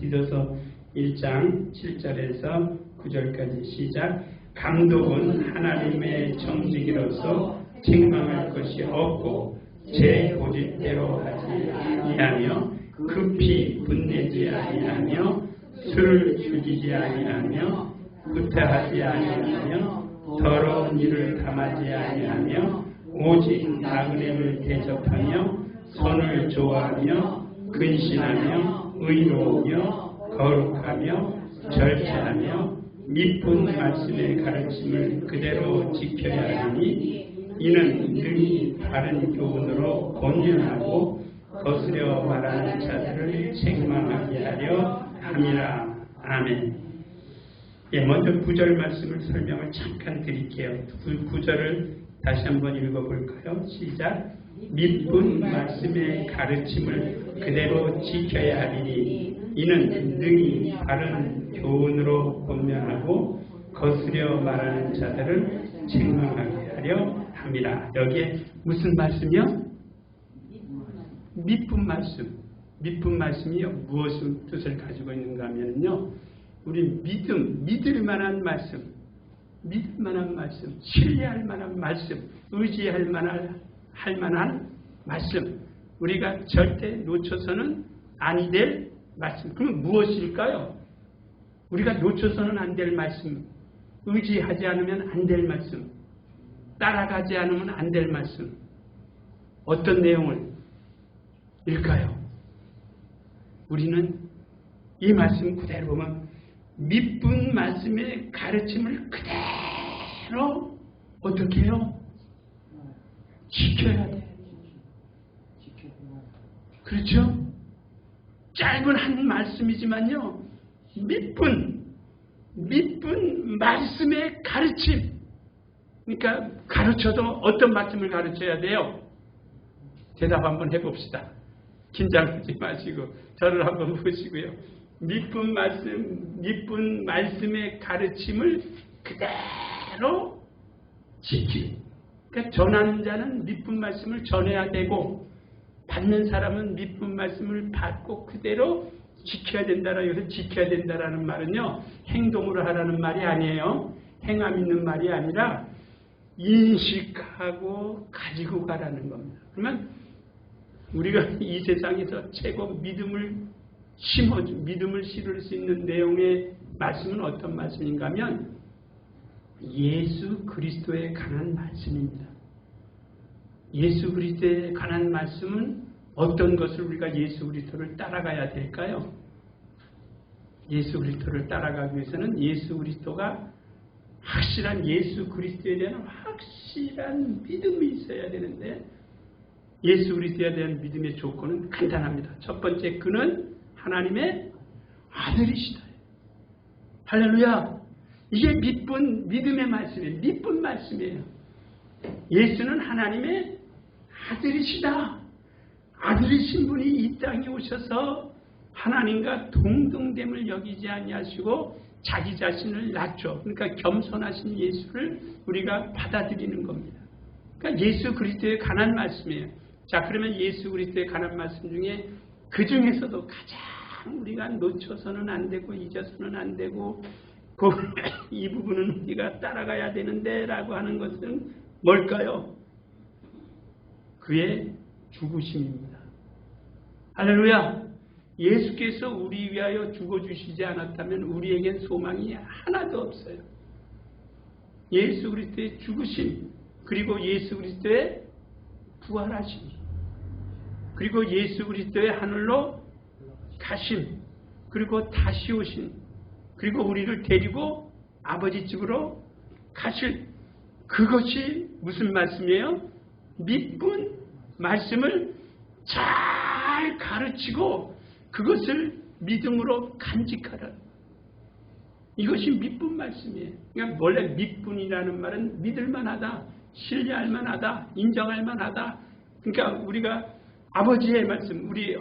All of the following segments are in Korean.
디도서 1장 7절에서 9절까지 시작. 감독은 하나님의 정직이로서 책망할 것이 없고 제 고집대로 하지 아니하며 급히 분내지 아니하며 술을 죽이지 아니하며 구타하지 아니하며 더러운 일을 담하지 아니하며 오직 나그네를 대접하며 선을 좋아하며 근신하며 의로우며 거룩하며 절제하며 미쁜 말씀의 가르침을 그대로 지켜야 하니 이는 능히 바른 교훈으로 권면하고 거스려 말하는 자들을 책망하게 하려 함이라. 아멘. 먼저 9절 말씀을 설명을 잠깐 드릴게요. 9절을 다시 한번 읽어볼까요? 시작. 미쁜 말씀의 가르침을 그대로 지켜야 하리니 이는 능히 바른 교훈으로 권면하고 거스려 말하는 자들을 책망하게 하려 함이라. 여기에 무슨 말씀이요? 미쁜 말씀. 미쁜 말씀이 무엇의 뜻을 가지고 있는가 하면요, 우리 믿을 만한 말씀, 신뢰할 만한 말씀, 의지할 만한 말씀, 우리가 절대 놓쳐서는 아니 될 말씀. 그럼 무엇일까요? 우리가 놓쳐서는 안 될 말씀, 의지하지 않으면 안 될 말씀, 따라가지 않으면 안 될 말씀, 어떤 내용을 일까요? 우리는 이 말씀 그대로 보면 미쁜 말씀의 가르침을 그대로 어떻게 해요? 지켜야 돼. 그렇죠? 짧은 한 말씀이지만요, 미쁜 말씀의 가르침. 그러니까 가르쳐도 어떤 말씀을 가르쳐야 돼요? 대답 한번 해봅시다. 긴장하지 마시고 저를 한번 보시고요. 미쁜 말씀의 가르침을 그대로 지키. 그러니까 전하는 자는 미쁜 말씀을 전해야 되고 받는 사람은 미쁜 말씀을 받고 그대로 지켜야 된다라. 여기서 지켜야 된다라는 말은요, 행동으로 하라는 말이 아니에요. 행함 있는 말이 아니라 인식하고 가지고 가라는 겁니다. 그러면 우리가 이 세상에서 최고 믿음을 실을 수 있는 내용의 말씀은 어떤 말씀인가 하면 예수 그리스도에 관한 말씀입니다. 예수 그리스도에 관한 말씀은 어떤 것을 우리가 예수 그리스도를 따라가야 될까요? 예수 그리스도를 따라가기 위해서는 예수 그리스도가 확실한 예수 그리스도에 대한 확실한 믿음이 있어야 되는데, 예수 그리스도에 대한 믿음의 조건은 간단합니다. 첫 번째, 그는 하나님의 아들이시다. 할렐루야. 이게 믿음의 말씀이에요. 미쁜 말씀이에요. 예수는 하나님의 아들이시다. 아들이신 분이 이 땅에 오셔서 하나님과 동등됨을 여기지 아니하시고 자기 자신을 낮춰, 그러니까 겸손하신 예수를 우리가 받아들이는 겁니다. 그러니까 예수 그리스도에 관한 말씀이에요. 자, 그러면 예수 그리스도에 관한 말씀 중에 그 중에서도 가장 우리가 놓쳐서는 안 되고 잊어서는 안 되고 이 부분은 우리가 따라가야 되는데 라고 하는 것은 뭘까요? 그의 죽으심입니다. 할렐루야. 예수께서 우리 위하여 죽어주시지 않았다면 우리에겐 소망이 하나도 없어요. 예수 그리스도의 죽으심, 그리고 예수 그리스도의 부활하심, 그리고 예수 그리스도의 하늘로 가심, 그리고 다시 오신, 그리고 우리를 데리고 아버지 집으로 가실, 그것이 무슨 말씀이에요? 미쁜 말씀을 잘 가르치고 그것을 믿음으로 간직하라. 이것이 미쁜 말씀이에요. 그러니까 원래 미쁜이라는 말은 믿을만하다, 신뢰할만하다, 인정할만하다. 그러니까 우리가 아버지의 말씀, 우리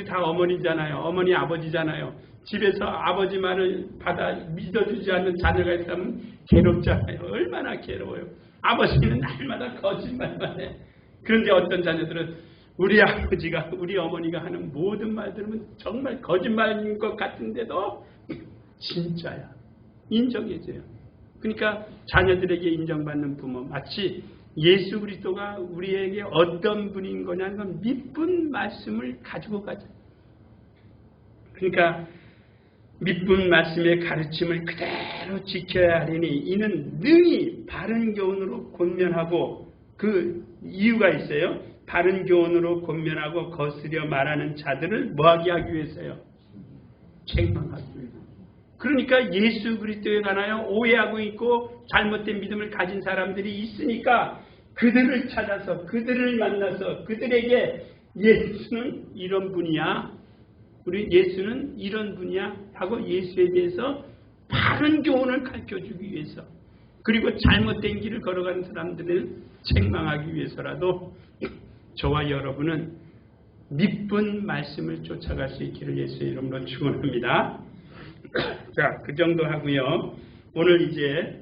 다 어머니잖아요. 어머니 아버지잖아요. 집에서 아버지 말을 받아 믿어주지 않는 자녀가 있다면 괴롭잖아요. 얼마나 괴로워요. 아버지는 날마다 거짓말만 해. 그런데 어떤 자녀들은 우리 아버지가 우리 어머니가 하는 모든 말들은 정말 거짓말인 것 같은데도 진짜야. 인정해줘요. 그러니까 자녀들에게 인정받는 부모, 마치 예수 그리스도가 우리에게 어떤 분인 거냐는 건 믿분 말씀을 가지고 가자. 그러니까 믿분 말씀의 가르침을 그대로 지켜야 하리니 이는 능히 바른 교훈으로 권면하고, 그 이유가 있어요. 바른 교훈으로 권면하고 거스려 말하는 자들을 뭐하게 하기 위해서요? 책망하기 위해서. 그러니까 예수 그리스도에 관하여 오해하고 있고 잘못된 믿음을 가진 사람들이 있으니까 그들을 찾아서 그들을 만나서 그들에게 예수는 이런 분이야, 우리 예수는 이런 분이야 하고 예수에 대해서 바른 교훈을 가르쳐주기 위해서, 그리고 잘못된 길을 걸어가는 사람들을 책망하기 위해서라도 저와 여러분은 믿분 말씀을 쫓아갈 수 있기를 예수의 이름으로 축원합니다. 자, 그 정도 하고요. 오늘 이제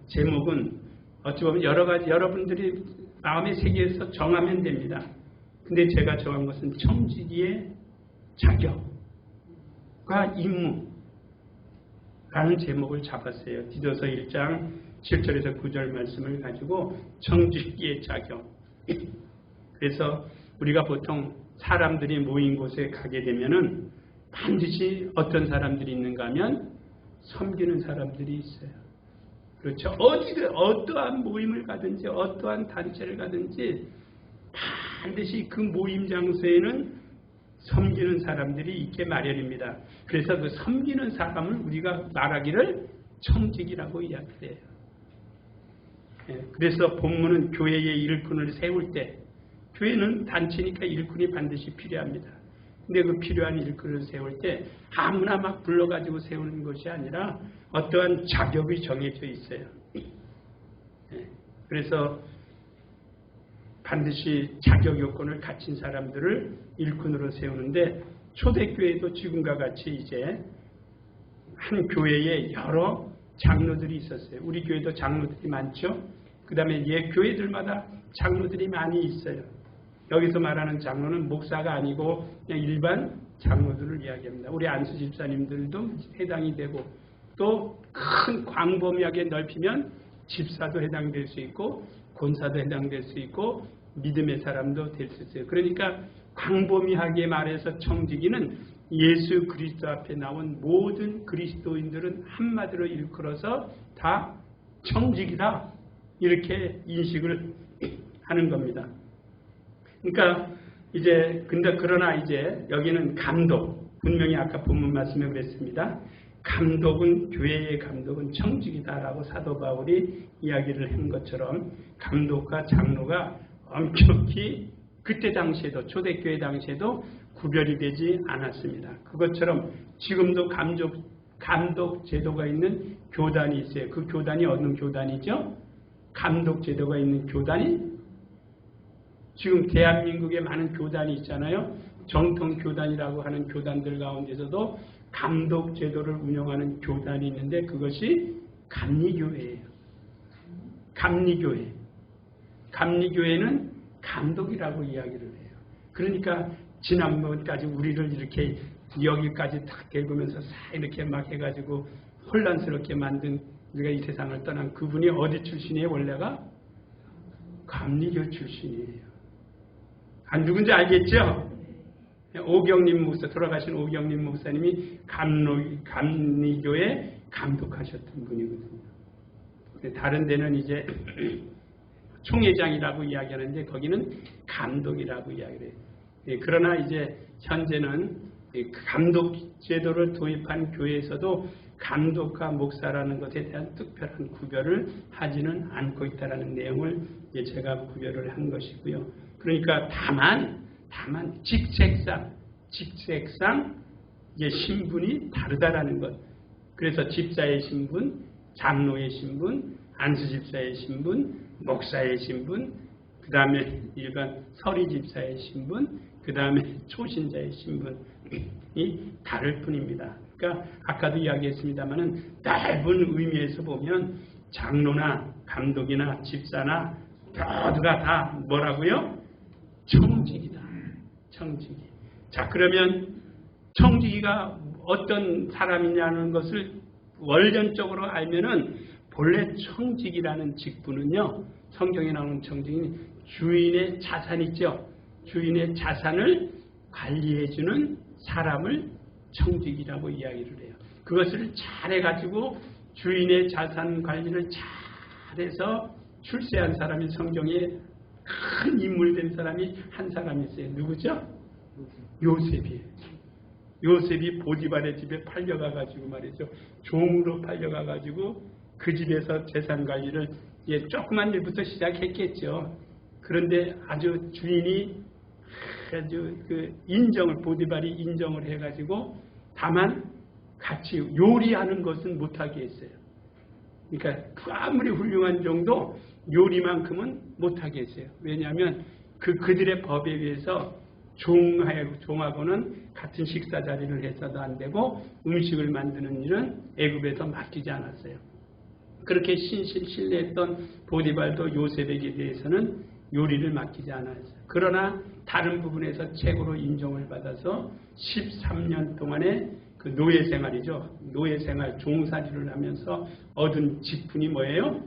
제목은 어찌 보면 여러 가지 여러분들이 마음의 세계에서 정하면 됩니다. 근데 제가 정한 것은 청지기의 자격과 임무라는 제목을 잡았어요. 디도서 1장 7절에서 9절 말씀을 가지고 청지기의 자격. 그래서 우리가 보통 사람들이 모인 곳에 가게 되면은 반드시 어떤 사람들이 있는가 하면 섬기는 사람들이 있어요. 그렇죠. 어디든 어떠한 모임을 가든지 어떠한 단체를 가든지 반드시 그 모임 장소에는 섬기는 사람들이 있게 마련입니다. 그래서 그 섬기는 사람을 우리가 말하기를 청직이라고 이야기해요. 그래서 본문은 교회의 일꾼을 세울 때, 교회는 단체니까 일꾼이 반드시 필요합니다. 근데 그 필요한 일꾼을 세울 때 아무나 막 불러가지고 세우는 것이 아니라 어떠한 자격이 정해져 있어요. 그래서 반드시 자격 요건을 갖춘 사람들을 일꾼으로 세우는데, 초대교회도 지금과 같이 이제 한 교회에 여러 장로들이 있었어요. 우리 교회도 장로들이 많죠. 그 다음에 예 교회들마다 장로들이 많이 있어요. 여기서 말하는 장로는 목사가 아니고 그냥 일반 장로들을 이야기합니다. 우리 안수 집사님들도 해당이 되고, 또 큰 광범위하게 넓히면 집사도 해당될 수 있고 권사도 해당될 수 있고 믿음의 사람도 될 수 있어요. 그러니까 광범위하게 말해서 청지기는 예수 그리스도 앞에 나온 모든 그리스도인들은 한마디로 일컬어서 다 청지기다, 이렇게 인식을 하는 겁니다. 그러니까 이제 그러나 이제 여기는 감독, 분명히 아까 본문 말씀에 그랬습니다. 감독은, 교회의 감독은 청직이다라고 사도 바울이 이야기를 한 것처럼 감독과 장로가 엄격히 그때 당시에도, 초대교회 당시에도 구별이 되지 않았습니다. 그것처럼 지금도 감독 제도가 있는 교단이 있어요. 그 교단이 어느 교단이죠? 감독 제도가 있는 교단이 지금 대한민국에 많은 교단이 있잖아요. 정통 교단이라고 하는 교단들 가운데서도 감독 제도를 운영하는 교단이 있는데 그것이 감리교회예요. 감리교회. 감리교회는 감독이라고 이야기를 해요. 그러니까 지난번까지 우리를 이렇게 여기까지 탁 데리면서 이렇게 막 해가지고 혼란스럽게 만든, 우리가 이 세상을 떠난 그분이 어디 출신이에요? 원래가 감리교 출신이에요. 안 누군지 알겠죠? 오경림 목사, 돌아가신 오경림 목사님이 감리교에 감독하셨던 분이거든요. 다른 데는 이제 총회장이라고 이야기하는데 거기는 감독이라고 이야기를 해요. 그러나 이제 현재는 감독 제도를 도입한 교회에서도 감독과 목사라는 것에 대한 특별한 구별을 하지는 않고 있다는 내용을 제가 구별을 한 것이고요. 그러니까 다만 직책상 이제 신분이 다르다라는 것. 그래서 집사의 신분, 장로의 신분, 안수집사의 신분, 목사의 신분, 그 다음에 일반 서리집사의 신분, 그 다음에 초신자의 신분이 다를 뿐입니다. 그러니까 아까도 이야기했습니다마는 넓은 의미에서 보면 장로나 감독이나 집사나 모두가 다 뭐라고요? 청직이다. 청지기. 자, 그러면 청지기가 어떤 사람이냐는 것을 원론적으로 알면은 본래 청지기라는 직분은요, 성경에 나오는 청지기는 주인의 자산 있죠. 주인의 자산을 관리해주는 사람을 청지기라고 이야기를 해요. 그것을 잘해가지고 주인의 자산 관리를 잘해서 출세한 사람이 성경에 큰 인물된 사람이 한 사람이 있어요. 누구죠? 요셉이에요. 요셉이 보디발의 집에 팔려가가지고 말이죠. 종으로 팔려가가지고 그 집에서 재산 관리를 조그만 일부터 시작했겠죠. 그런데 아주 주인이 아주 인정을, 보디발이 인정을 해가지고 다만 같이 요리하는 것은 못하게 했어요. 그러니까 아무리 훌륭한 정도 요리만큼은 못하게 했어요. 왜냐하면 그들의 법에 의해서 종하고는 같은 식사 자리를 해서도 안 되고 음식을 만드는 일은 애굽에서 맡기지 않았어요. 그렇게 신실했던 보디발도 요셉에게 대해서는 요리를 맡기지 않았어요. 그러나 다른 부분에서 최고로 인정을 받아서 13년 동안의 그 노예 생활이죠. 노예 생활, 종살이를 하면서 얻은 직분이 뭐예요?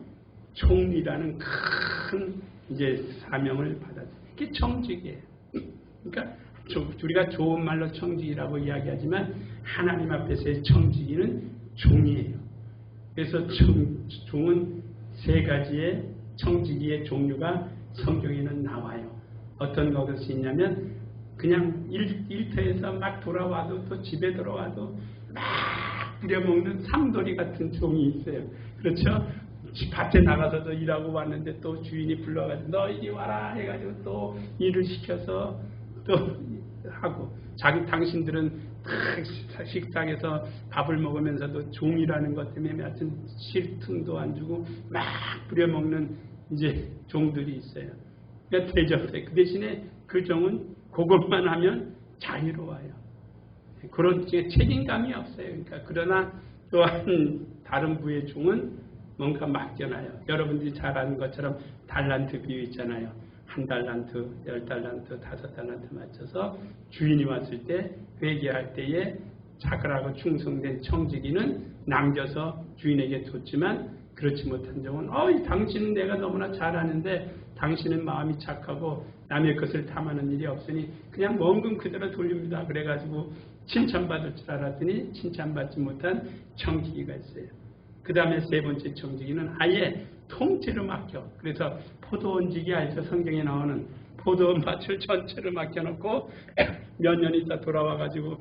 총리라는 큰 이제 사명을 받았어요. 이게 청직이에요. 그러니까 우리가 좋은 말로 청직이라고 이야기하지만 하나님 앞에서의 청직이는 종이에요. 그래서 종은 세 가지의 청지기의 종류가 성경에는 나와요. 어떤 것이 있냐면 그냥 일터에서 막 돌아와도 또 집에 들어와도 막 부려먹는 삼돌이 같은 종이 있어요. 그렇죠? 밭에 나가서도 일하고 왔는데 또 주인이 불러가지고 너 이리 와라 해가지고 또 일을 시켜서 또 하고 당신들은 식탁에서 밥을 먹으면서도 종이라는 것 때문에 하여튼 쉴틈도 안 주고 막 부려먹는 이제 종들이 있어요. 그러니까 대접해. 그 대신에 그 종은 그것만 하면 자유로워요. 그런 책임감이 없어요. 그러니까 그러나 또한 다른 부의 종은 뭔가 맡겨놔요. 여러분들이 잘 아는 것처럼 달란트 비유 있잖아요. 1달란트, 10달란트, 5달란트 맞춰서 주인이 왔을 때 회개할 때에 착하고 충성된 청지기는 남겨서 주인에게 줬지만 그렇지 못한 종은 당신은 내가 너무나 잘하는데 당신은 마음이 착하고 남의 것을 탐하는 일이 없으니 그냥 원금 그대로 돌립니다. 그래가지고 칭찬받을 줄 알았더니 칭찬받지 못한 청지기가 있어요. 그 다음에 세 번째 청지기는 아예 통째로 맡겨. 그래서 포도원지기 알죠? 성경에 나오는 포도원 밭을 전체를 맡겨놓고 몇 년 있다 돌아와가지고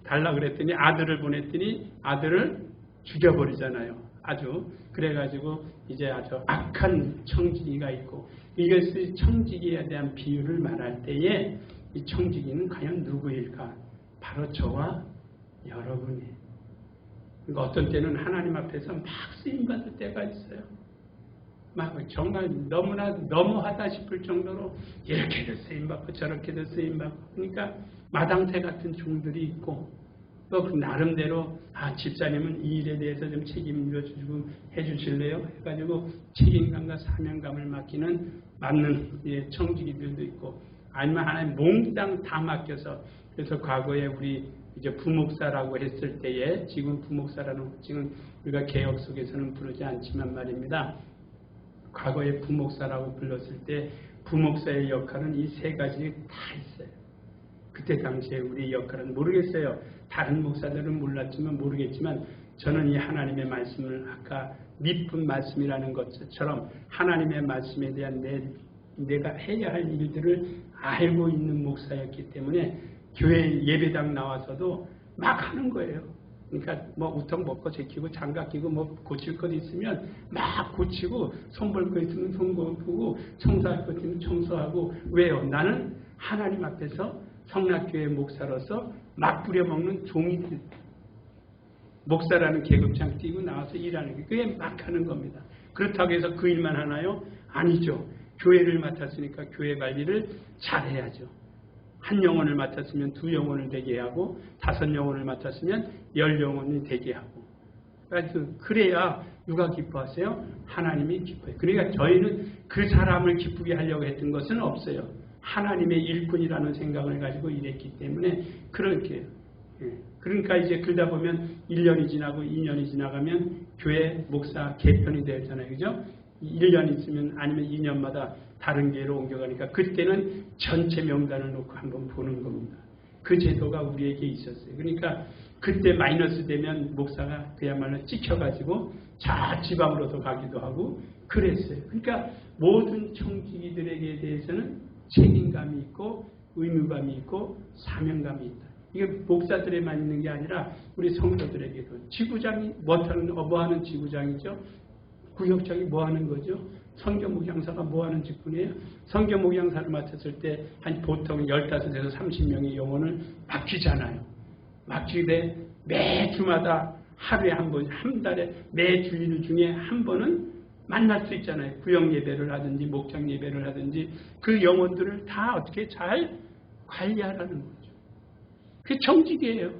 달라 그랬더니 아들을 보냈더니 아들을 죽여버리잖아요. 아주 그래가지고 이제 아주 악한 청지기가 있고 이것이 청지기에 대한 비유를 말할 때에 이 청지기는 과연 누구일까? 바로 저와 여러분이에요. 그러니까 어떤 때는 하나님 앞에서 막 쓰임받을 때가 있어요. 막 정말 너무나 너무하다 싶을 정도로 이렇게도 쓰임받고 저렇게도 쓰임받고 그러니까 마당새 같은 종들이 있고 또 그 나름대로 집사님은 이 일에 대해서 좀 책임져 주시고 해주실래요? 해가지고 책임감과 사명감을 맡는 청지기들도 있고 아니면 하나님 몽땅 다 맡겨서 그래서 과거에 우리 이제 부목사라고 했을 때에 지금 부목사라는 지금 우리가 개혁 속에서는 부르지 않지만 말입니다. 과거에 부목사라고 불렀을 때 부목사의 역할은 이 세 가지 다 있어요. 그때 당시에 우리 역할은 모르겠어요. 다른 목사들은 몰랐지만 모르겠지만 저는 이 하나님의 말씀을 아까 밑분 말씀이라는 것처럼 하나님의 말씀에 대한 내가 해야 할 일들을 알고 있는 목사였기 때문에 교회 예배당 나와서도 막 하는 거예요. 그러니까 뭐 우통 먹고 제키고 장갑 끼고 뭐 고칠 것 있으면 막 고치고 손볼 거 있으면 손보고 청소할 것 있으면 청소하고 왜요? 나는 하나님 앞에서 성락교회 목사로서 막 부려먹는 종이 목사라는 계급장 띄고 나와서 일하는 게 그게 막 하는 겁니다. 그렇다고 해서 그 일만 하나요? 아니죠. 교회를 맡았으니까 교회 관리를 잘해야죠. 한 영혼을 맡았으면 2영혼을 되게 하고 5영혼을 맡았으면 10영혼이 되게 하고 그래야 누가 기뻐하세요? 하나님이 기뻐해요. 그러니까 저희는 그 사람을 기쁘게 하려고 했던 것은 없어요. 하나님의 일꾼이라는 생각을 가지고 일했기 때문에 그렇게 그러니까 이제 그러다 보면 1년이 지나고 2년이 지나가면 교회 목사 개편이 되잖아요. 그죠? 1년 있으면 아니면 2년마다 다른 교회로 옮겨가니까 그때는 전체 명단을 놓고 한번 보는 겁니다. 그 제도가 우리에게 있었어요. 그러니까 그때 마이너스 되면 목사가 그야말로 찍혀가지고 자 지방으로도 가기도 하고 그랬어요. 그러니까 모든 청지기들에게 대해서는 책임감이 있고 의무감이 있고 사명감이 있다. 이게 목사들에만 있는 게 아니라 우리 성도들에게도 지구장이 뭐하는 지구장이죠? 구역장이 뭐하는 거죠? 성경목양사가 뭐하는 직분이에요? 성경목양사를 맡았을 때 한 보통 15에서 30명의 영혼을 맡기잖아요. 맡기되 매주마다 하루에 한 번, 한 달에 매 주일 중에 한 번은 만날 수 있잖아요. 구역 예배를 하든지 목장 예배를 하든지 그 영혼들을 다 어떻게 잘 관리하라는 거죠. 그게 정직이에요.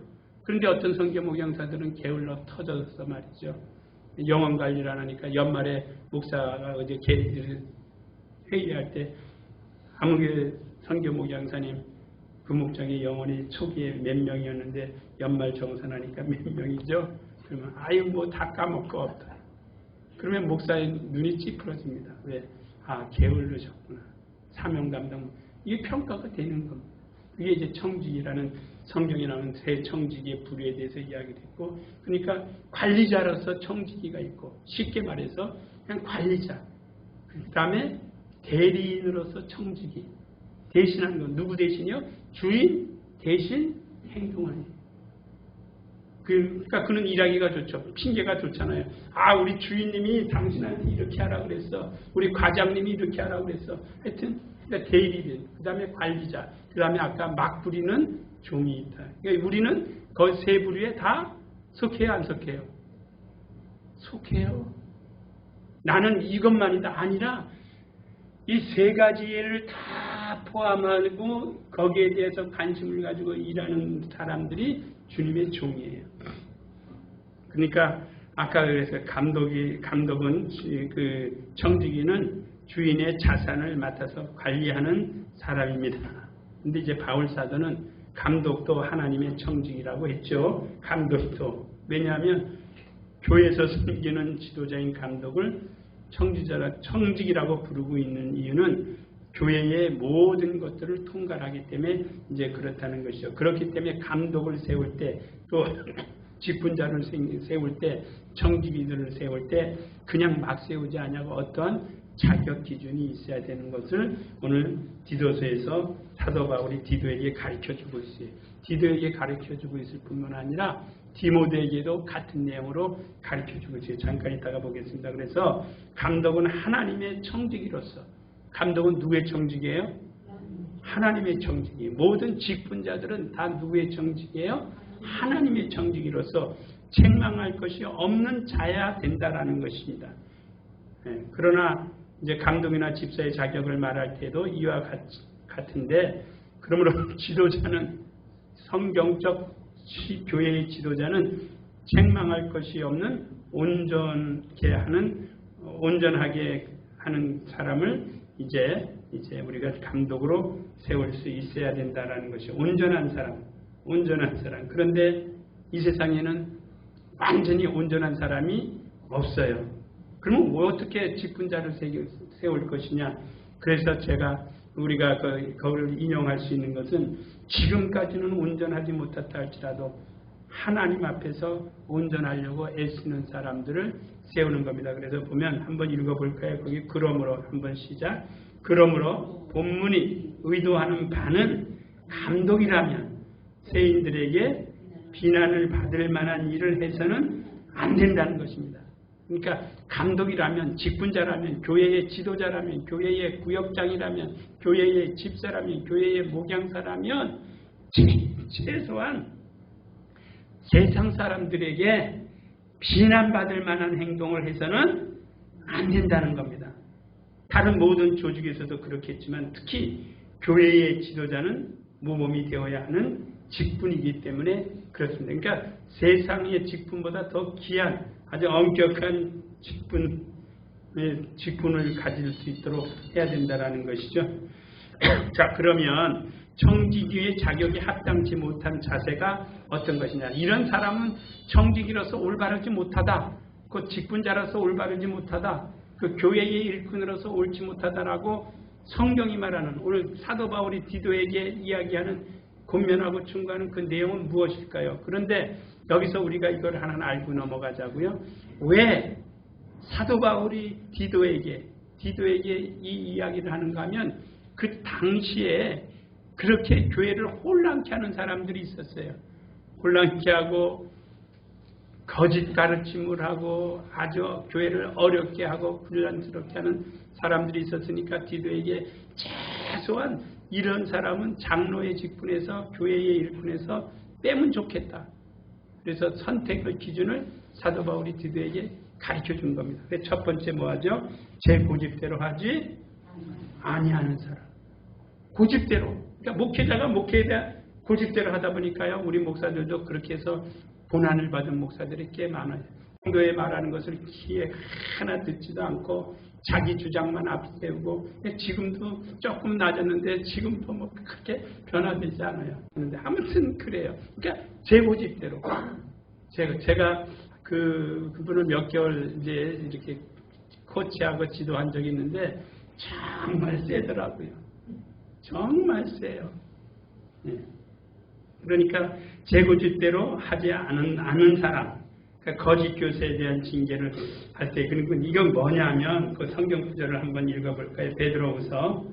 그런데 어떤 성경 목양사들은 게을러 터져서 말이죠. 영혼 관리를 안 하니까 연말에 목사가 어제 회의할 때 아무개 성경 목양사님 그 목장의 영혼이 초기에 몇 명이었는데 연말 정산하니까 몇 명이죠? 그러면 아유 뭐 다 까먹고 없다. 그러면 목사의 눈이 찌푸러집니다. 왜? 아 게을르셨구나. 사명 담당. 이게 평가가 되는 겁니다. 그게 이제 청직이라는 성경에 나오는 세 청직의 부류에 대해서 이야기를 했고 그러니까 관리자로서 청직이가 있고 쉽게 말해서 그냥 관리자. 그 다음에 대리인으로서 청직이. 대신하는 건 누구 대신이요? 주인 대신 행동하는. 그러니까 그는 일하기가 좋죠. 핑계가 좋잖아요. 아 우리 주인님이 당신한테 이렇게 하라고 그랬어. 우리 과장님이 이렇게 하라고 그랬어. 하여튼 그러니까 대리인, 그 다음에 관리자, 그 다음에 아까 막 부리는 종이 있다. 그러니까 우리는 그 세 부류에 다 속해요, 안 속해요? 속해요. 나는 이것만이다. 아니라 이 세 가지를 다 포함하고 거기에 대해서 관심을 가지고 일하는 사람들이 주님의 종이에요. 그러니까 아까 그래서 감독은 그 청지기는 주인의 자산을 맡아서 관리하는 사람입니다. 근데 이제 바울 사도는 감독도 하나님의 청직이라고 했죠. 감독도. 왜냐하면 교회에서 섬기는 지도자인 감독을 청직이라고 부르고 있는 이유는 교회의 모든 것들을 통괄하기 때문에 이제 그렇다는 것이죠. 그렇기 때문에 감독을 세울 때 또 직분자를 세울 때 청직이들을 세울 때 그냥 막 세우지 않냐고 어떠한 자격 기준이 있어야 되는 것을 오늘 디도서에서 사도 바울이 디도에게 가르쳐주고 있어요. 디도에게 가르쳐주고 있을 뿐만 아니라 디모데에게도 같은 내용으로 가르쳐주고 있어요. 잠깐 이따가 보겠습니다. 그래서 감독은 하나님의 청지기로서 감독은 누구의 청지기예요? 하나님의 청지기. 모든 직분자들은 다 누구의 청지기예요? 하나님의 청지기로서 책망할 것이 없는 자야 된다라는 것입니다. 그러나 이제 감독이나 집사의 자격을 말할 때도 이와 같은데 그러므로 지도자는 성경적 교회의 지도자는 책망할 것이 없는 온전하게 하는 사람을 이제 우리가 감독으로 세울 수 있어야 된다라는 것이 온전한 사람. 그런데 이 세상에는 완전히 온전한 사람이 없어요. 그러면 어떻게 직분자를 세울 것이냐? 그래서 우리가 그걸 인용할 수 있는 것은 지금까지는 온전하지 못했다 할지라도 하나님 앞에서 온전하려고 애쓰는 사람들을 세우는 겁니다. 그래서 보면 한번 읽어볼까요? 거기 그러므로 한번 시작. 그러므로 본문이 의도하는 바는 감독이라면 세인들에게 비난을 받을 만한 일을 해서는 안 된다는 것입니다. 그러니까 감독이라면 직분자라면 교회의 지도자라면 교회의 구역장이라면 교회의 집사라면 교회의 목양사라면 최소한 세상 사람들에게 비난받을 만한 행동을 해서는 안 된다는 겁니다. 다른 모든 조직에서도 그렇겠지만 특히 교회의 지도자는 모범이 되어야 하는 직분이기 때문에 그렇습니다. 그러니까 세상의 직분보다 더 귀한 아주 엄격한 직분을 가질 수 있도록 해야 된다는 것이죠. 자, 그러면 청지기의 자격이 합당치 못한 자세가 어떤 것이냐. 이런 사람은 청지기로서 올바르지 못하다. 그 직분자로서 올바르지 못하다. 그 교회의 일꾼으로서 옳지 못하다라고 성경이 말하는, 오늘 사도 바울이 디도에게 이야기하는 권면하고 충고하는 그 내용은 무엇일까요? 그런데 여기서 우리가 이걸 하나 알고 넘어가자고요. 왜 사도 바울이 디도에게 이 이야기를 하는가 하면, 그 당시에 그렇게 교회를 혼란케 하는 사람들이 있었어요. 혼란케 하고 거짓 가르침을 하고 아주 교회를 어렵게 하고 혼란스럽게 하는 사람들이 있었으니까 디도에게 최소한 이런 사람은 장로의 직분에서 교회의 일꾼에서 빼면 좋겠다. 그래서 선택의 기준을 사도 바울이 디도에게 가르쳐 준 겁니다. 그래서 첫 번째 뭐하죠? 제 고집대로 하지 아니하는 사람. 고집대로. 그러니까 목회자가 목회자 고집대로 하다 보니까요, 우리 목사들도 그렇게 해서 고난을 받은 목사들이 꽤 많아요. 성도에 말하는 것을 귀에 하나 듣지도 않고 자기 주장만 앞세우고, 지금도 조금 낮았는데 지금도 뭐 그렇게 변화되지 않아요. 그런데 아무튼 그래요. 그러니까 제 고집대로. 제가 그분을 몇 개월 이제 이렇게 코치하고 지도한 적이 있는데 정말 세더라고요. 정말 세요. 네. 그러니까 제 고집대로 하지 않은 사람, 그러니까 거짓 교사에 대한 징계를 할 때, 그리고 이건 뭐냐면 그 성경 구절을 한번 읽어볼까요? 베드로후서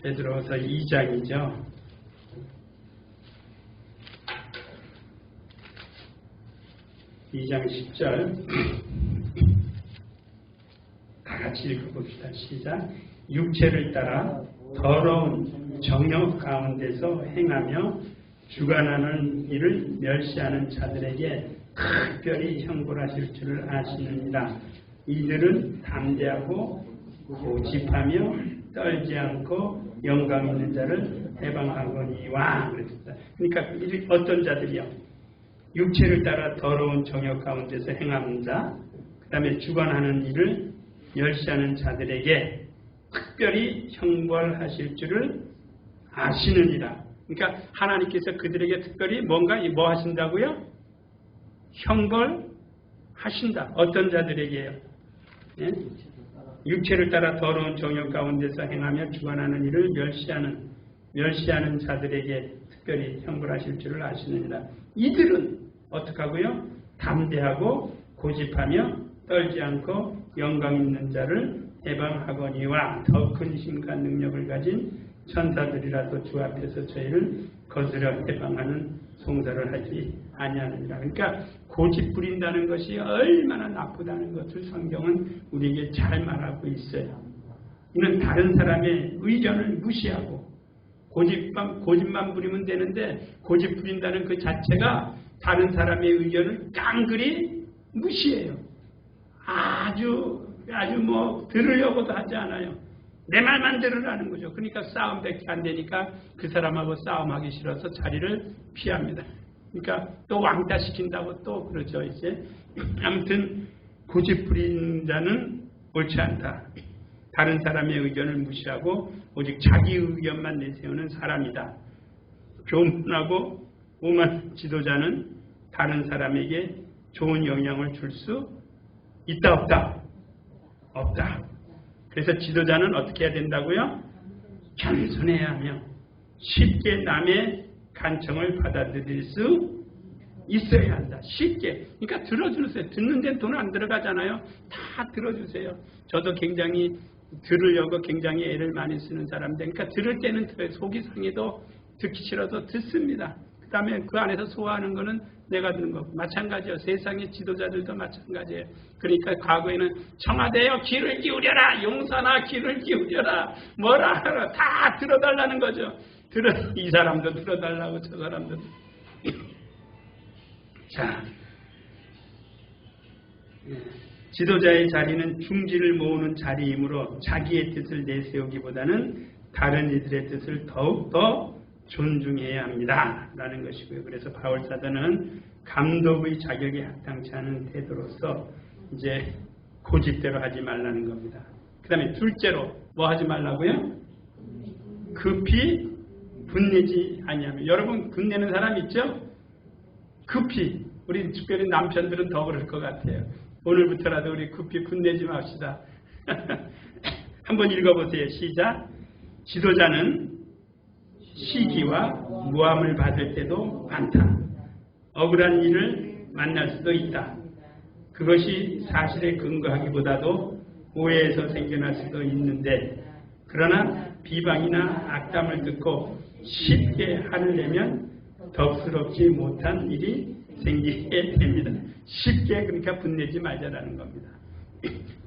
2장이죠. (2장 10절) 다 같이 읽어봅시다. 시작. 육체를 따라 더러운 정욕 가운데서 행하며 주관하는 일을 멸시하는 자들에게 특별히 형벌하실 줄을 아시느니라. 이들은 담대하고 고집하며 떨지 않고 영광 있는 자를 해방하거니와. 그랬습니다. 그러니까 어떤 자들이요? 육체를 따라 더러운 정욕 가운데서 행하는 자, 그 다음에 주관하는 일을 멸시하는 자들에게 특별히 형벌하실 줄을 아시느니라. 그러니까 하나님께서 그들에게 특별히 뭐 하신다고요? 형벌하신다. 어떤 자들에게요? 예? 육체를 따라 더러운 정욕 가운데서 행하며 주관하는 일을 멸시하는 자들에게 특별히 형벌하실 줄을 아시느니라. 이들은 어떻게 하고요? 담대하고 고집하며 떨지 않고 영광 있는 자를 해방하거니와 더 큰 힘과 능력을 가진 천사들이라도 주 앞에서 저희를 거스려 해방하는 송사를 하지 아니하느니라. 그러니까 고집 부린다는 것이 얼마나 나쁘다는 것을 성경은 우리에게 잘 말하고 있어요. 이는 다른 사람의 의견을 무시하고 고집만 부리면 되는데, 고집 부린다는 그 자체가 다른 사람의 의견을 깡그리 무시해요. 아주 뭐 들으려고도 하지 않아요. 내 말만 들으라는 거죠. 그러니까 싸움밖에 안 되니까 그 사람하고 싸움하기 싫어서 자리를 피합니다. 그러니까 또 왕따 시킨다고 또 그러죠. 이제 아무튼 고집 부린 자는 옳지 않다. 다른 사람의 의견을 무시하고 오직 자기 의견만 내세우는 사람이다. 교만하고 오만 지도자는 다른 사람에게 좋은 영향을 줄 수 있다 없다? 없다. 그래서 지도자는 어떻게 해야 된다고요? 겸손해야 하며 쉽게 남의 간청을 받아들일 수 있어야 한다. 쉽게. 그러니까 들어주세요. 듣는 데는 돈 안 들어가잖아요. 다 들어주세요. 저도 굉장히 들으려고 굉장히 애를 많이 쓰는 사람인데, 그러니까 들을 때는 속이 상해도 듣기 싫어도 듣습니다. 그 다음에 그 안에서 소화하는 거는 내가 듣는 거. 마찬가지예요. 세상의 지도자들도 마찬가지예요. 그러니까 과거에는 청와대여 귀를 기울여라, 용사나 귀를 기울여라, 뭐라 하라, 다 들어달라는 거죠. 이 사람도 들어달라고 저 사람도. 자, 지도자의 자리는 중지를 모으는 자리이므로 자기의 뜻을 내세우기보다는 다른 이들의 뜻을 더욱더 존중해야 합니다. 라는 것이고요. 그래서 바울 사도는 감독의 자격에 합당치 않은 태도로서 이제 고집대로 하지 말라는 겁니다. 그 다음에 둘째로 뭐 하지 말라고요? 급히 분내지 아니하면. 여러분 분내는 사람 있죠? 급히. 우리 특별히 남편들은 더 그럴 것 같아요. 오늘부터라도 우리 급히 분내지 맙시다. 한번 읽어보세요. 시작. 지도자는 시기와 모함을 받을 때도 많다. 억울한 일을 만날 수도 있다. 그것이 사실에 근거하기보다도 오해에서 생겨날 수도 있는데, 그러나 비방이나 악담을 듣고 쉽게 화를 내면 덕스럽지 못한 일이 생기게 됩니다. 쉽게 그러니까 분내지 말자라는 겁니다.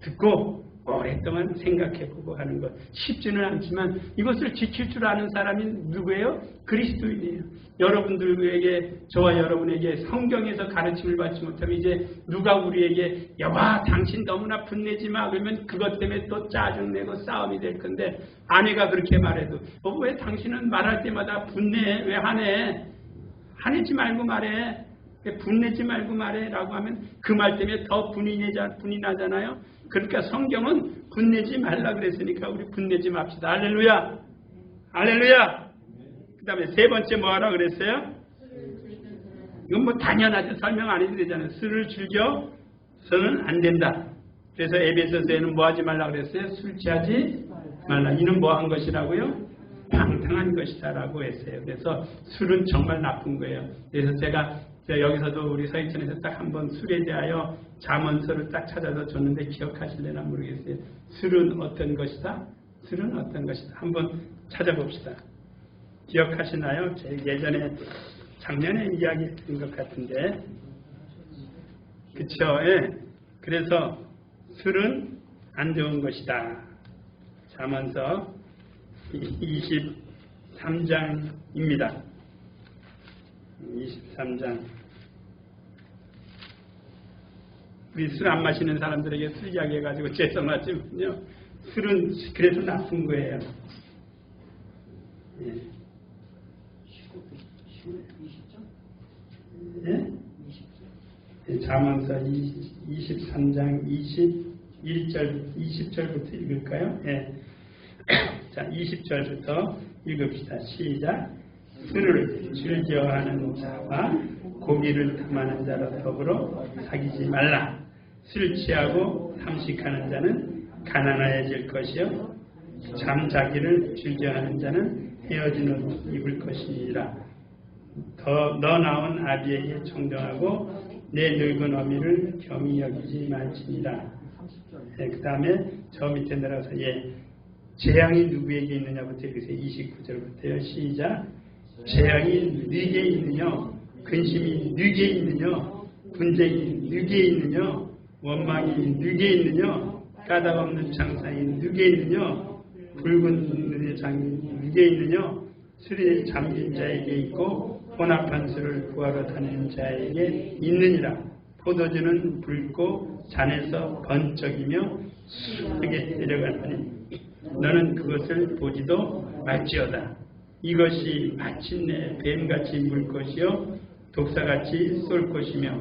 듣고 오랫동안 생각해보고 하는 것 쉽지는 않지만 이것을 지킬 줄 아는 사람이 누구예요? 그리스도인이에요. 여러분들에게, 저와 여러분에게 성경에서 가르침을 받지 못하면 이제 누가 우리에게 여봐 당신 너무나 분내지 마 그러면 그것 때문에 또 짜증내고 싸움이 될 건데, 아내가 그렇게 말해도 왜 당신은 말할 때마다 분내, 왜 화내? 화내지 말고 말해. 분내지 말고 말해 라고 하면 그 말 때문에 더 분이 나잖아요. 그러니까 성경은 분내지 말라 그랬으니까 우리 분내지 맙시다. 할렐루야. 할렐루야. 그 다음에 세 번째 뭐 하라 그랬어요? 이건 뭐 당연하죠. 설명 안 해도 되잖아요. 술을 즐겨서는 안 된다. 그래서 에베소서에는 뭐 하지 말라 그랬어요? 술 취하지 말라. 이는 뭐 한 것이라고요? 방탕한 것이다 라고 했어요. 그래서 술은 정말 나쁜 거예요. 그래서 제가 여기서도 우리 서인천에서 딱 한번 술에 대하여 잠언서를 딱 찾아서 줬는데 기억하실래나 모르겠어요. 술은 어떤 것이다? 술은 어떤 것이다? 한번 찾아봅시다. 기억하시나요? 제 예전에 작년에 이야기했던 것 같은데, 그쵸? 예. 그래서 술은 안 좋은 것이다. 잠언서 23장입니다. 23장. 우리 술 안 마시는 사람들에게 술 이야기해가지고 죄송하지만요, 술은 그래도 나쁜 거예요. 예. 예? 잠언서 23장 20절부터 읽을까요? 예. 자, 20절부터 읽읍시다. 시작. 술을 즐겨하는 자와 고기를 탐하는 자로 더불어 사귀지 말라. 술 취하고 탐식하는 자는 가난해질 것이요 잠자기를 즐겨하는 자는 헤어진 옷 입을 것이라. 너 나온 아비에게 청정하고 내 늙은 어미를 경히 여기지 말지니라. 네, 그 다음에 저 밑에 내려서 재앙이 누구에게 있느냐부터 읽으세요. 29절부터요. 시작. 재앙이 네게 있느냐, 근심이 네게 있느냐, 분쟁이 네게 있느냐, 원망이 네게 있느냐, 까닭없는 창상이 네게 있느냐, 붉은 눈의 장이 네게 있느냐, 술에 잠긴 자에게 있고 혼합한 술을 구하러 다니는 자에게 있느니라. 포도주는 붉고 잔에서 번쩍이며 수하게 내려가더니 너는 그것을 보지도 말지어다. 이것이 마침내 뱀같이 물 것이요 독사같이 쏠 것이며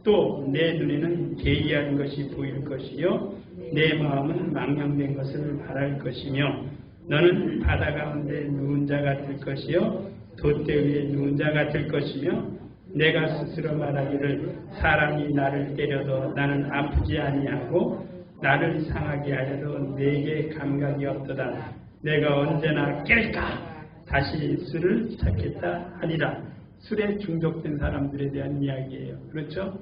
또 내 눈에는 괴이한 것이 보일 것이요 내 마음은 망령된 것을 바랄 것이며 너는 바다 가운데 누운 자 같을 것이요 돛대 위에 누운 자 같을 것이며 내가 스스로 말하기를 사람이 나를 때려도 나는 아프지 아니하고 나를 상하게 하여도 내게 감각이 없도다. 내가 언제나 깰까 다시 술을 찾겠다 하리라. 술에 중독된 사람들에 대한 이야기예요. 그렇죠?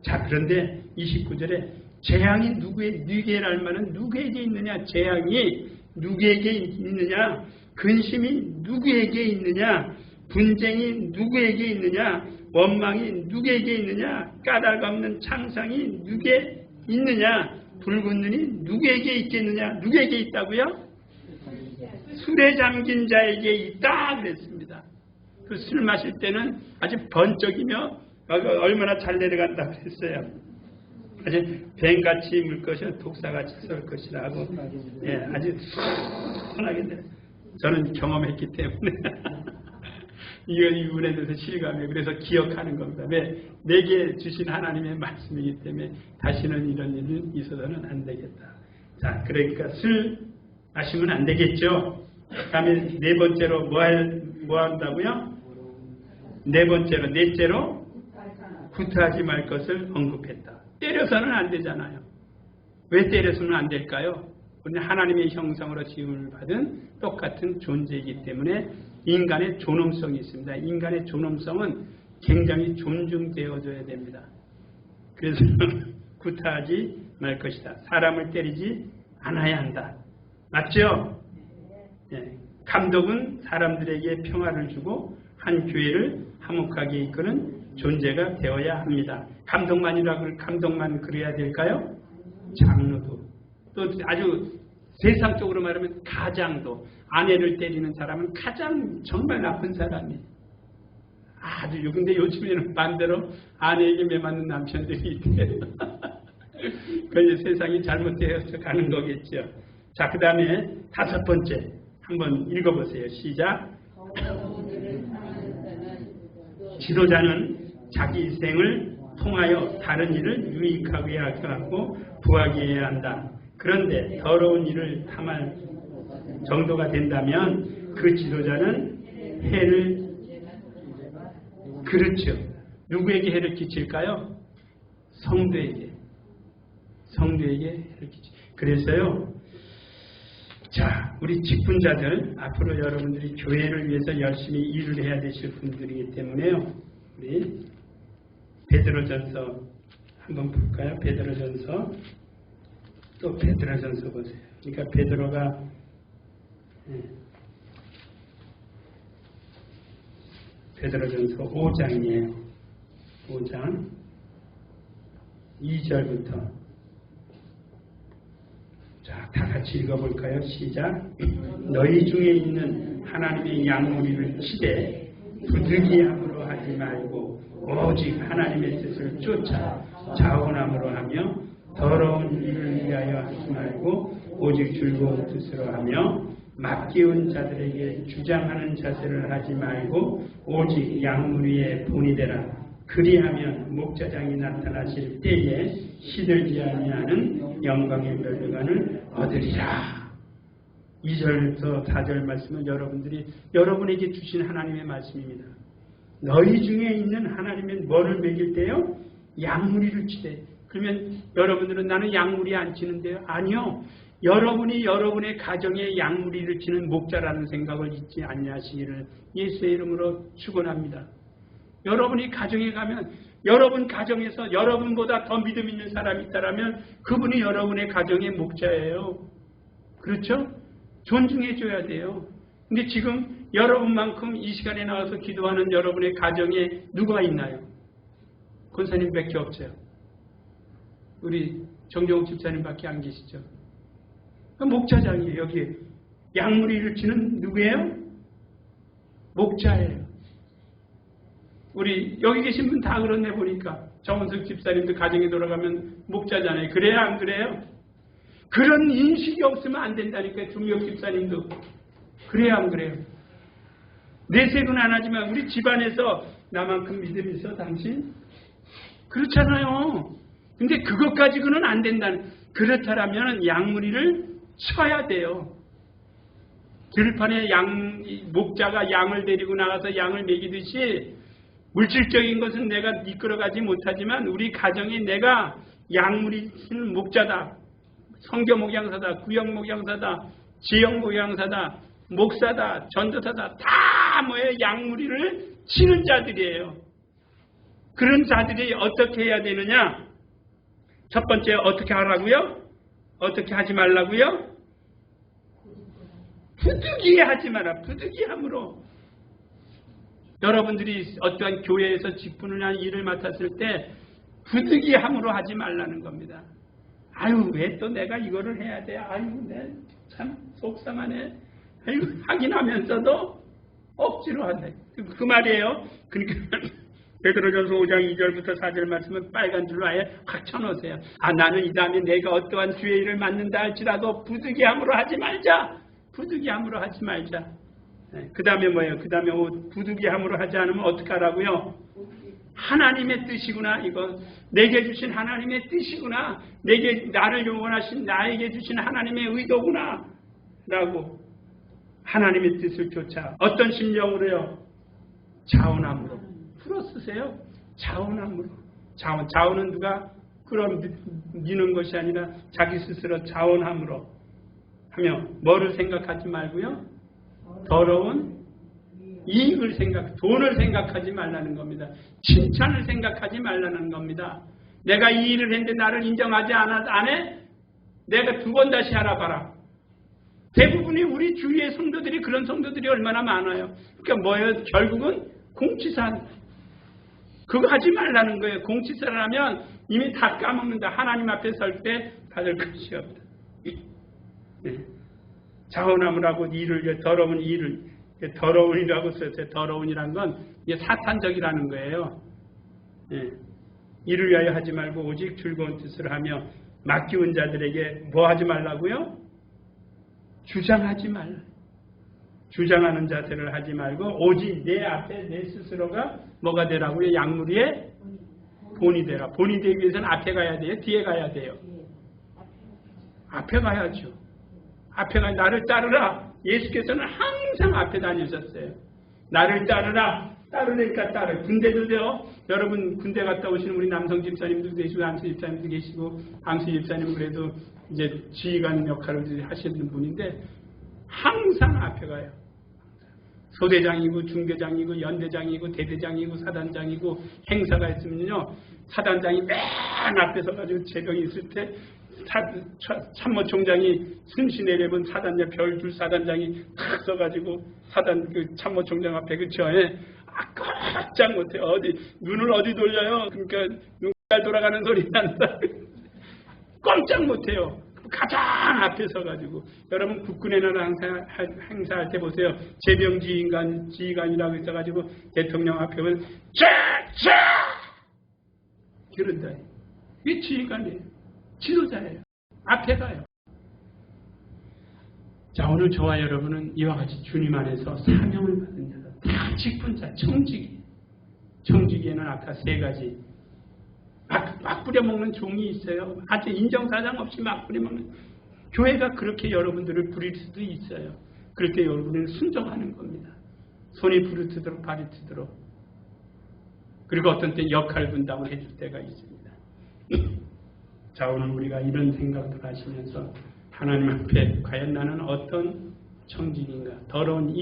자, 그런데 29절에 재앙이 누구에게랄 말은 누구에게 있느냐? 재앙이 누구에게 있느냐? 근심이 누구에게 있느냐? 분쟁이 누구에게 있느냐? 원망이 누구에게 있느냐? 까닭 없는 창상이 누구에게 있느냐? 붉은 눈이 누구에게 있겠느냐? 누구에게 있다고요? 술에 잠긴 자에게 있다 그랬습니다. 그 술 마실 때는 아주 번쩍이며 얼마나 잘 내려간다 그랬어요. 아주 뱀같이 물 것이요 독사같이 쏠 것이라고. 예, 아주 순하게. 저는 경험했기 때문에 이 운에 대해서 실감해. 그래서 기억하는 겁니다. 왜? 내게 주신 하나님의 말씀이기 때문에 다시는 이런 일이 있어서는 안 되겠다. 자, 그러니까 술 마시면 안 되겠죠. 다음에 네 번째로 뭐 한다고요? 넷째로 구타하지 말 것을 언급했다. 때려서는 안 되잖아요. 왜 때려서는 안 될까요? 우리는 하나님의 형상으로 지음을 받은 똑같은 존재이기 때문에 인간의 존엄성이 있습니다. 인간의 존엄성은 굉장히 존중되어져야 됩니다. 그래서 구타하지 말 것이다. 사람을 때리지 않아야 한다. 맞죠? 예. 감독은 사람들에게 평화를 주고 한 교회를 화목하게 이끄는 존재가 되어야 합니다. 감독만 그래야 될까요? 장로도 또 아주 세상적으로 말하면 가장도 아내를 때리는 사람은 가장 정말 나쁜 사람이에요. 근데 요즘에는 반대로 아내에게 매맞는 남편들이 있대요. 그 세상이 잘못되어서 가는 거겠죠. 자, 그 다음에 다섯 번째 한번 읽어보세요. 시작. 지도자는 자기 일생을 통하여 다른 일을 유익하게 하고 부하게 해야 한다. 그런데 더러운 일을 탐할 정도가 된다면 그 지도자는 해를 그렇죠. 누구에게 해를 끼칠까요? 성도에게 해를 끼치. 그래서요. 자, 우리 직분자들 앞으로 여러분들이 교회를 위해서 열심히 일을 해야 되실 분들이기 때문에요. 우리 베드로전서 한번 볼까요? 베드로전서 보세요. 그러니까 베드로가 베드로전서 5장이에요. 5장 2절부터 자, 다 같이 읽어볼까요? 시작. 너희 중에 있는 하나님의 양무리를 치되 부득이함으로 하지 말고 오직 하나님의 뜻을 쫓아 자원함으로 하며 더러운 일을 위하여 하지 말고 오직 즐거운 뜻으로 하며 맡기운 자들에게 주장하는 자세를 하지 말고 오직 양무리의 본이 되라. 그리하면 목자장이 나타나실 때에 시들지 아니하는 영광의 면류관을 얻으리라. 2절부터 4절 말씀은 여러분에게 주신 하나님의 말씀입니다. 너희 중에 있는 하나님의 뭐를 먹일 때요? 양무리를 치되. 그러면 여러분들은 나는 양무리 안 치는데요? 아니요. 여러분이 여러분의 가정에 양무리를 치는 목자라는 생각을 잊지 아니하시기를 예수의 이름으로 축원합니다. 여러분이 가정에 가면 여러분 가정에서 여러분보다 더 믿음 있는 사람이 있다면 그분이 여러분의 가정의 목자예요. 그렇죠? 존중해 줘야 돼요. 근데 지금 여러분만큼 이 시간에 나와서 기도하는 여러분의 가정에 누가 있나요? 권사님밖에 없어요. 우리 정정욱 집사님밖에 안 계시죠. 목자장이에요. 여기 양무리를 치는 누구예요? 목자예요. 우리 여기 계신 분 다 그렇네 보니까. 정원석 집사님도 가정에 돌아가면 목자잖아요. 그래요? 안 그래요? 그런 인식이 없으면 안 된다니까요. 중력 집사님도. 그래요? 안 그래요? 내색은 안 하지만 우리 집안에서 나만큼 믿음이 있어 당신? 그렇잖아요. 근데 그것 가지고는 안 된다는. 그렇다면 양무리를 쳐야 돼요. 들판에 목자가 양을 데리고 나가서 양을 먹이듯이 물질적인 것은 내가 이끌어가지 못하지만 우리 가정에 내가 양무리 치는 목자다. 성교 목양사다. 구역 목양사다. 지역 목양사다. 목사다. 전도사다. 다 뭐예요? 양무리를 치는 자들이에요. 그런 자들이 어떻게 해야 되느냐? 첫 번째 어떻게 하라고요? 어떻게 하지 말라고요? 부득이 하지 마라. 부득이함으로. 여러분들이 어떠한 교회에서 직분을 한 일을 맡았을 때 부득이함으로 하지 말라는 겁니다. 아유, 왜 또 내가 이거를 해야 돼? 아유, 내 참 속상하네. 아유, 하긴 하면서도 억지로 한다. 그 말이에요. 그러니까 베드로전서 5장 2절부터 4절 말씀은 빨간 줄로 아예 확 쳐놓으세요. 나는 이 다음에 내가 어떠한 주의 일을 맡는다 할지라도 부득이함으로 하지 말자. 부득이함으로 하지 말자. 그 다음에 뭐예요? 그 다음에 부득이함으로 하지 않으면 어떡하라고요? 하나님의 뜻이구나. 이거 내게 주신 하나님의 뜻이구나. 나를 용원하신 나에게 주신 하나님의 의도구나. 라고 하나님의 뜻을 쫓아 어떤 심령으로요? 자원함으로. 풀어 쓰세요. 자원함으로. 자원은 누가 끌어미는 것이 아니라 자기 스스로 자원함으로 하며 뭐를 생각하지 말고요? 더러운 이익을 돈을 생각하지 말라는 겁니다. 칭찬을 생각하지 말라는 겁니다. 내가 이 일을 했는데 나를 인정하지 안 해? 내가 두 번 다시 알아봐라. 대부분이 우리 주위의 성도들이 그런 성도들이 얼마나 많아요. 그러니까 뭐예요? 결국은 공치사. 그거 하지 말라는 거예요. 공치사를 하면 이미 다 까먹는다. 하나님 앞에 설 때 받을 것이 없다. 네. 자원함으라고 더러운 일을, 더러운이라고 썼어요. 더러운이란 건 이게 사탄적이라는 거예요. 네. 이를 위하여 하지 말고 오직 즐거운 뜻을 하며 맡기운 자들에게 뭐 하지 말라고요? 주장하지 말라. 주장하는 자세를 하지 말고 오직 내 앞에 내 스스로가 뭐가 되라고요? 양무리의 본이 되라. 본이 되기 위해서는 앞에 가야 돼요? 뒤에 가야 돼요? 앞에 가야죠. 앞에 가 나를 따르라. 예수께서는 항상 앞에 다니셨어요. 나를 따르라. 따르니까 따르. 군대도요. 여러분 군대 갔다 오시는 우리 남성 집사님도 계시고 암수 집사님도 계시고 암수 집사님은 그래도 이제 지휘관 역할을 하시는 분인데 항상 앞에 가요. 소대장이고 중대장이고 연대장이고 대대장이고 사단장이고 행사가 있으면요. 사단장이 맨 앞에 서가지고 제병이 있을 때 참모총장이 순시내려면 사단장 별줄 사단장이 탁 서가지고 참모총장 앞에 그쵸? 예. 깜짝 못해요. 눈을 어디 돌려요? 그러니까 눈깔 돌아가는 소리 난다. 꼼짝 못해요. 가장 앞에 서가지고 여러분 국군에는 행사할 때 보세요. 제병지휘관이라고 있어가지고 대통령 앞에 오면 자! 그런다. 이게 지휘관이에요. 지도자예요. 앞에 가요. 자, 오늘 저와 여러분은 이와 같이 주님 안에서 사명을 받은 자다. 다 직분자, 청지기. 청지기에는 아까 세 가지. 막 뿌려먹는 종이 있어요. 아주 인정사정 없이 막 뿌려먹는. 교회가 그렇게 여러분들을 부릴 수도 있어요. 그럴 때 여러분은 순종하는 겁니다. 손이 부르트도록 발이 트도록. 그리고 어떤 때 역할 분담을 해줄 때가 있습니다. 자, 오늘 우리가 이런 생각들 하시면서 하나님 앞에 과연 나는 어떤 청직인가, 더러운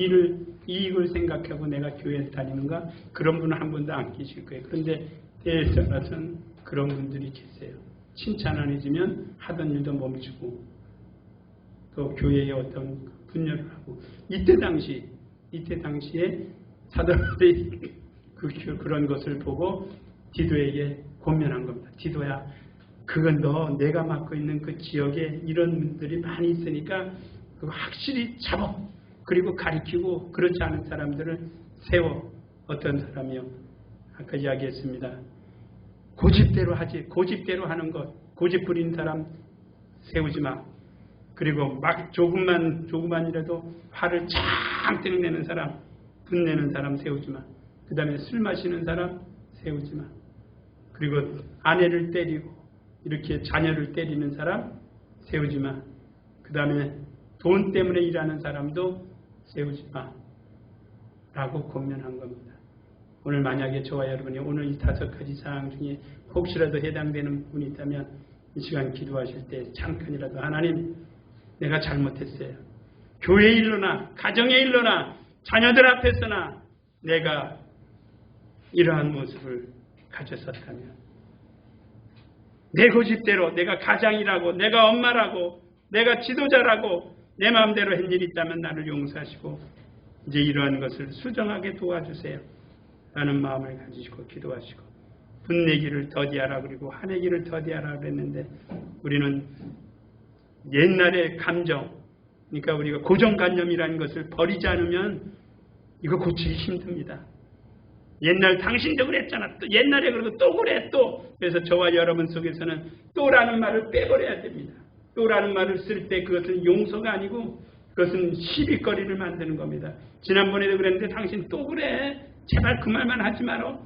이익을 생각하고 내가 교회에 다니는가, 그런 분은 한 번도 안 계실 거예요. 그런데 때에 따라서는 그런 분들이 계세요. 칭찬 안 해주면 하던 일도 멈추고 또 교회에 어떤 분열을 하고 이때 당시에 사도들이 그런 것을 보고 디도에게 권면한 겁니다. 디도야, 그건 너 내가 맡고 있는 그 지역에 이런 분들이 많이 있으니까 그거 확실히 잡아. 그리고 가리키고 그렇지 않은 사람들을 세워. 어떤 사람이요? 아까 이야기했습니다. 고집대로 하지. 고집대로 하는 것. 고집 부리는 사람 세우지 마. 그리고 막 조금만이라도 화를 창 내는 사람, 분내는 사람 세우지 마. 그 다음에 술 마시는 사람 세우지 마. 그리고 아내를 때리고 이렇게 자녀를 때리는 사람 세우지 마. 그 다음에 돈 때문에 일하는 사람도 세우지 마. 라고 권면한 겁니다. 오늘 만약에 저와 여러분이 오늘 이 5가지 사항 중에 혹시라도 해당되는 분이 있다면 이 시간 기도하실 때 잠깐이라도 하나님, 내가 잘못했어요. 교회 일로나 가정의 일로나 자녀들 앞에서나 내가 이러한 모습을 가졌었다면 내 고집대로 내가 가장이라고 내가 엄마라고 내가 지도자라고 내 마음대로 한 일이 있다면 나를 용서하시고 이제 이러한 것을 수정하게 도와주세요 라는 마음을 가지시고 기도하시고 분내기를 더디하라 그리고 화내기를 더디하라 그랬는데 우리는 옛날의 감정, 그러니까 우리가 고정관념이라는 것을 버리지 않으면 이거 고치기 힘듭니다. 옛날 당신도 그랬잖아. 또 옛날에 그러고 또 그래 또. 그래서 저와 여러분 속에서는 또라는 말을 빼버려야 됩니다. 또라는 말을 쓸 때 그것은 용서가 아니고 그것은 시비거리를 만드는 겁니다. 지난번에도 그랬는데 당신 또 그래. 제발 그 말만 하지 마라.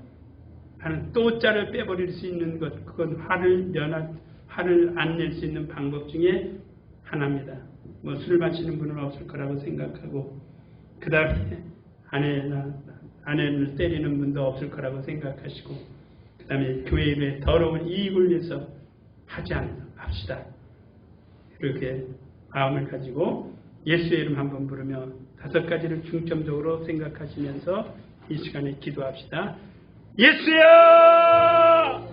하는 또자를 빼버릴 수 있는 것, 그건 화를 안 낼 수 있는 방법 중에 하나입니다. 뭐 술 마시는 분은 없을 거라고 생각하고, 그 다음에 아내를 때리는 분도 없을 거라고 생각하시고, 그 다음에 교회에 더러운 이익을 위해서 하지 합시다. 이렇게 마음을 가지고 예수의 이름 한번 부르며 5가지를 중점적으로 생각하시면서 이 시간에 기도합시다. 예수여!